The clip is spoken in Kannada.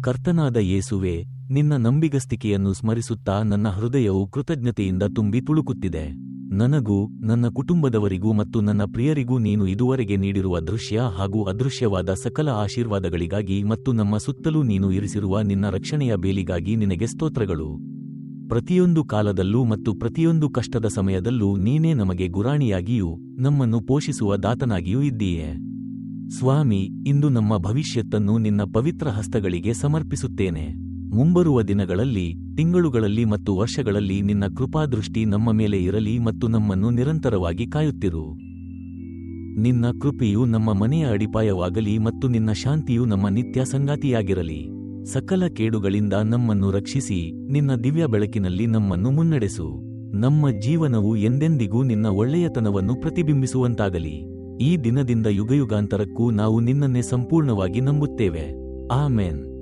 ಕರ್ತನಾದ ಯೇಸುವೆ, ನಿನ್ನ ನಂಬಿಗಸ್ತಿಕೆಯನ್ನು ಸ್ಮರಿಸುತ್ತಾ ನನ್ನ ಹೃದಯವು ಕೃತಜ್ಞತೆಯಿಂದ ತುಂಬಿ ತುಳುಕುತ್ತಿದೆ. ನನಗೂ ನನ್ನ ಕುಟುಂಬದವರಿಗೂ ಮತ್ತು ನನ್ನ ಪ್ರಿಯರಿಗೂ ನೀನು ಇದುವರೆಗೆ ನೀಡಿರುವ ದೃಶ್ಯ ಹಾಗೂ ಅದೃಶ್ಯವಾದ ಸಕಲ ಆಶೀರ್ವಾದಗಳಿಗಾಗಿ ಮತ್ತು ನಮ್ಮ ಸುತ್ತಲೂ ನೀನು ಇರಿಸಿರುವ ನಿನ್ನ ರಕ್ಷಣೆಯ ಬೇಲಿಗಾಗಿ ನಿನಗೆ ಸ್ತೋತ್ರಗಳು. ಪ್ರತಿಯೊಂದು ಕಾಲದಲ್ಲೂ ಮತ್ತು ಪ್ರತಿಯೊಂದು ಕಷ್ಟದ ಸಮಯದಲ್ಲೂ ನೀನೇ ನಮಗೆ ಗುರಾಣಿಯಾಗಿಯೂ ನಮ್ಮನ್ನು ಪೋಷಿಸುವ ದಾತನಾಗಿಯೂ ಇದ್ದೀಯೆ. ಸ್ವಾಮಿ, ಇಂದು ನಮ್ಮ ಭವಿಷ್ಯತ್ತನ್ನು ನಿನ್ನ ಪವಿತ್ರ ಹಸ್ತಗಳಿಗೆ ಸಮರ್ಪಿಸುತ್ತೇನೆ. ಮುಂಬರುವ ದಿನಗಳಲ್ಲಿ, ತಿಂಗಳುಗಳಲ್ಲಿ ಮತ್ತು ವರ್ಷಗಳಲ್ಲಿ ನಿನ್ನ ಕೃಪಾದೃಷ್ಟಿ ನಮ್ಮ ಮೇಲೆ ಇರಲಿ ಮತ್ತು ನಮ್ಮನ್ನು ನಿರಂತರವಾಗಿ ಕಾಯುತ್ತಿರು. ನಿನ್ನ ಕೃಪೆಯು ನಮ್ಮ ಮನೆಯ ಅಡಿಪಾಯವಾಗಲಿ ಮತ್ತು ನಿನ್ನ ಶಾಂತಿಯು ನಮ್ಮ ನಿತ್ಯ ಸಂಗಾತಿಯಾಗಿರಲಿ. ಸಕಲ ಕೇಡುಗಳಿಂದ ನಮ್ಮನ್ನು ರಕ್ಷಿಸಿ, ನಿನ್ನ ದಿವ್ಯ ಬೆಳಕಿನಲ್ಲಿ ನಮ್ಮನ್ನು ಮುನ್ನಡೆಸು. ನಮ್ಮ ಜೀವನವು ಎಂದೆಂದಿಗೂ ನಿನ್ನ ಒಳ್ಳೆಯತನವನ್ನು ಪ್ರತಿಬಿಂಬಿಸುವಂತಾಗಲಿ. ಈ ದಿನದಿಂದ ಯುಗಯುಗಾಂತರಕ್ಕೂ ನಾವು ನಿನ್ನನ್ನೇ ಸಂಪೂರ್ಣವಾಗಿ ನಂಬುತ್ತೇವೆ. ಆಮೆನ್.